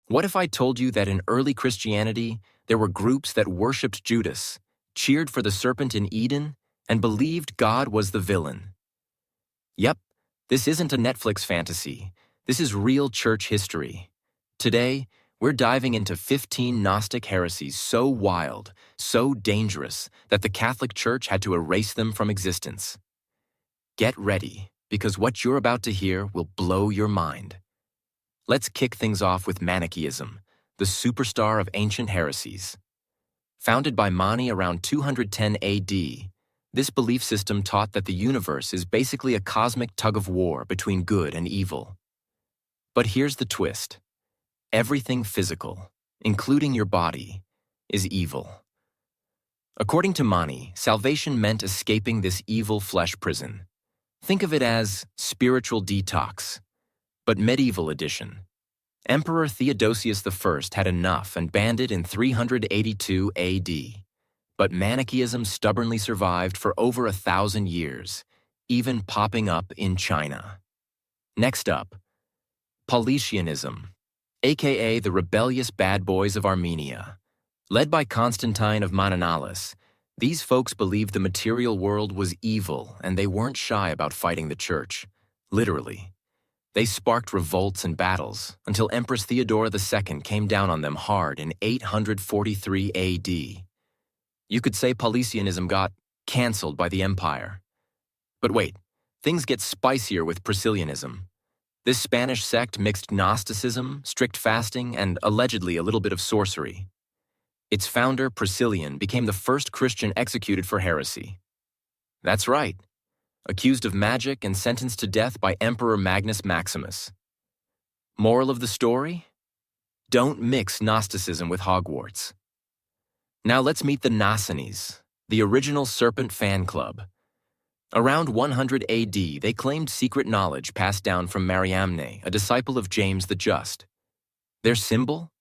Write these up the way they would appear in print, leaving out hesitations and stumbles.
What if I told you that in early Christianity, there were groups that worshipped Judas, cheered for the serpent in Eden, and believed God was the villain? Yep, this isn't a Netflix fantasy. This is real church history. Today, we're diving into 15 Gnostic heresies so wild, so dangerous, that the Catholic Church had to erase them from existence. Get ready, because what you're about to hear will blow your mind. Let's kick things off with Manichaeism, the superstar of ancient heresies. Founded by Mani around 210 AD, this belief system taught that the universe is basically a cosmic tug-of-war between good and evil. But here's the twist. Everything physical, including your body, is evil. According to Mani, salvation meant escaping this evil flesh prison. Think of it as spiritual detox, but medieval edition. Emperor Theodosius I had enough and banned it in 382 AD. But Manichaeism stubbornly survived for over 1,000 years, even popping up in China. Next up, Priscilianism, aka the rebellious bad boys of Armenia. Led by Constantine of Mananalis, these folks believed the material world was evil and they weren't shy about fighting the church, literally. They sparked revolts and battles until Empress Theodora II came down on them hard in 843 AD. You could say Priscilianism got cancelled by the empire. But wait, things get spicier with Priscilianism. This Spanish sect mixed Gnosticism, strict fasting, and allegedly a little bit of sorcery. Its founder, Priscillian, became the first Christian executed for heresy. That's right, accused of magic and sentenced to death by Emperor Magnus Maximus. Moral of the story? Don't mix Gnosticism with Hogwarts. Now let's meet the Nassines, the original serpent fan club. Around 100 AD, they claimed secret knowledge passed down from Mariamne, a disciple of James the Just. Their symbol?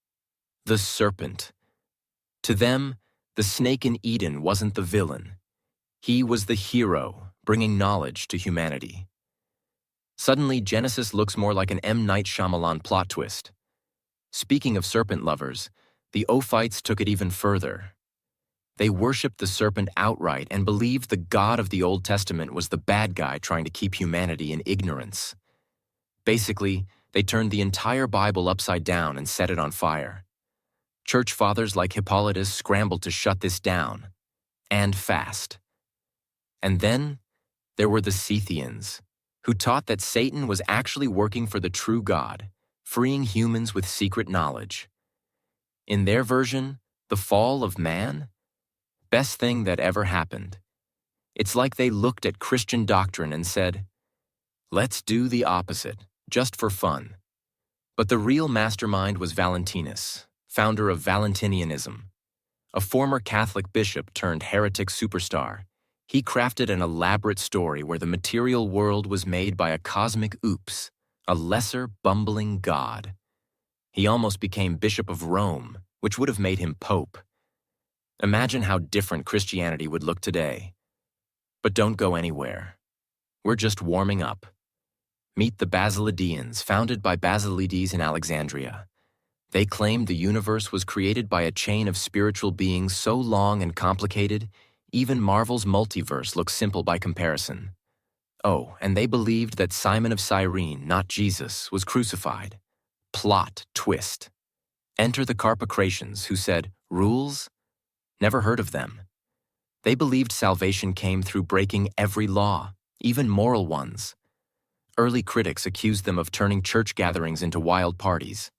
The serpent. To them, the snake in Eden wasn't the villain. He was the hero, bringing knowledge to humanity. Suddenly, Genesis looks more like an M. Night Shyamalan plot twist. Speaking of serpent lovers, the Oites took it even further. They worshipped the serpent outright and believed the God of the Old Testament was the bad guy trying to keep humanity in ignorance. Basically, they turned the entire Bible upside down and set it on fire. Church fathers like Hippolytus scrambled to shut this down, and fast. And then, there were the Sethians, who taught that Satan was actually working for the true God, freeing humans with secret knowledge. In their version, the fall of man? Best thing that ever happened. It's like they looked at Christian doctrine and said, let's do the opposite, just for fun. But the real mastermind was Valentinus, founder of Valentinianism. A former Catholic bishop turned heretic superstar, he crafted an elaborate story where the material world was made by a cosmic oops, a lesser, bumbling god. He almost became Bishop of Rome, which would have made him Pope. Imagine how different Christianity would look today. But don't go anywhere. We're just warming up. Meet the Baselideans, founded by Basilides in Alexandria. They claimed the universe was created by a chain of spiritual beings so long and complicated, even Marvel's multiverse looks simple by comparison. Oh, and they believed that Simon of Cyrene, not Jesus, was crucified. Plot twist. Enter the Carpacrations, who said, rules? Never heard of them. They believed salvation came through breaking every law, even moral ones. Early critics accused them of turning church gatherings into wild parties.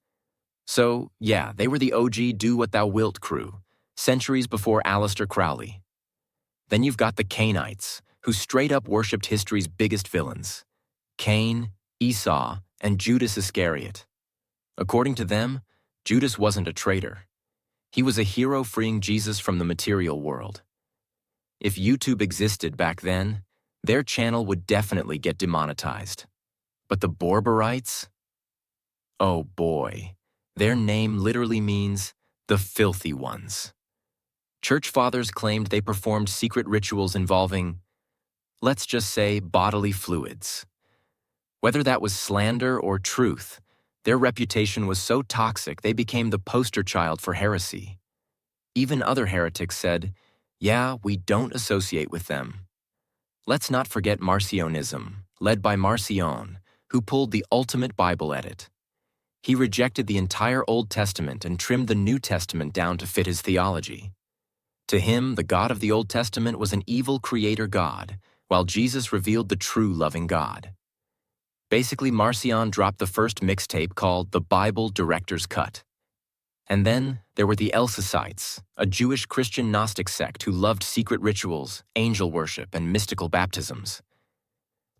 So, yeah, they were the OG do-what-thou-wilt crew, centuries before Aleister Crowley. Then you've got the Canaanites, who straight up worshipped history's biggest villains, Cain, Esau, and Judas Iscariot. According to them, Judas wasn't a traitor. He was a hero freeing Jesus from the material world. If YouTube existed back then, their channel would definitely get demonetized. But the Borberites? Oh boy, their name literally means the filthy ones. Church fathers claimed they performed secret rituals involving, let's just say, bodily fluids. Whether that was slander or truth, Their reputation was so toxic they became the poster child for heresy. Even other heretics said, "Yeah, we don't associate with them." Let's not forget Marcionism, led by Marcion, who pulled the ultimate Bible edit. He rejected the entire Old Testament and trimmed the New Testament down to fit his theology. To him, the God of the Old Testament was an evil creator God, while Jesus revealed the true loving God. Basically, Marcion dropped the first mixtape called the Bible Director's Cut. And then there were the Elsaites, a Jewish Christian Gnostic sect who loved secret rituals, angel worship, and mystical baptisms.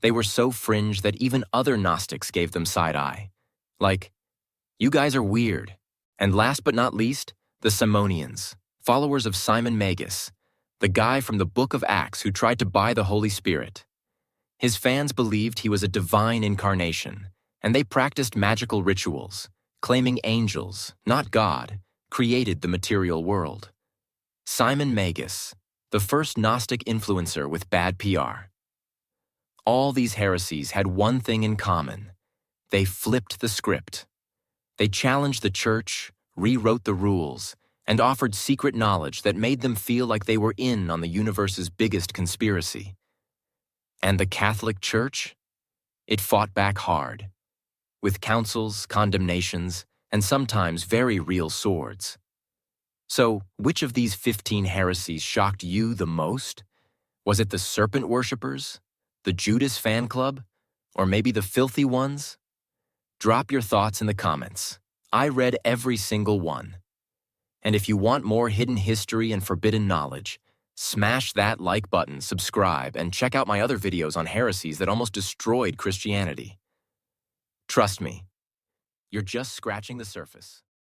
They were so fringe that even other Gnostics gave them side-eye. Like, "You guys are weird." And last but not least, the Simonians, followers of Simon Magus, the guy from the Book of Acts who tried to buy the Holy Spirit. His fans believed he was a divine incarnation, and they practiced magical rituals, claiming angels, not God, created the material world. Simon Magus, the first Gnostic influencer with bad PR. All these heresies had one thing in common. They flipped the script. They challenged the church, rewrote the rules, and offered secret knowledge that made them feel like they were in on the universe's biggest conspiracy. And the Catholic Church? It fought back hard, with councils, condemnations, and sometimes very real swords. So, which of these 15 heresies shocked you the most? Was it the serpent worshippers, the Judas fan club, or maybe the filthy ones? Drop your thoughts in the comments. I read every single one. And if you want more hidden history and forbidden knowledge, smash that like button, subscribe, and check out my other videos on heresies that almost destroyed Christianity. Trust me, you're just scratching the surface.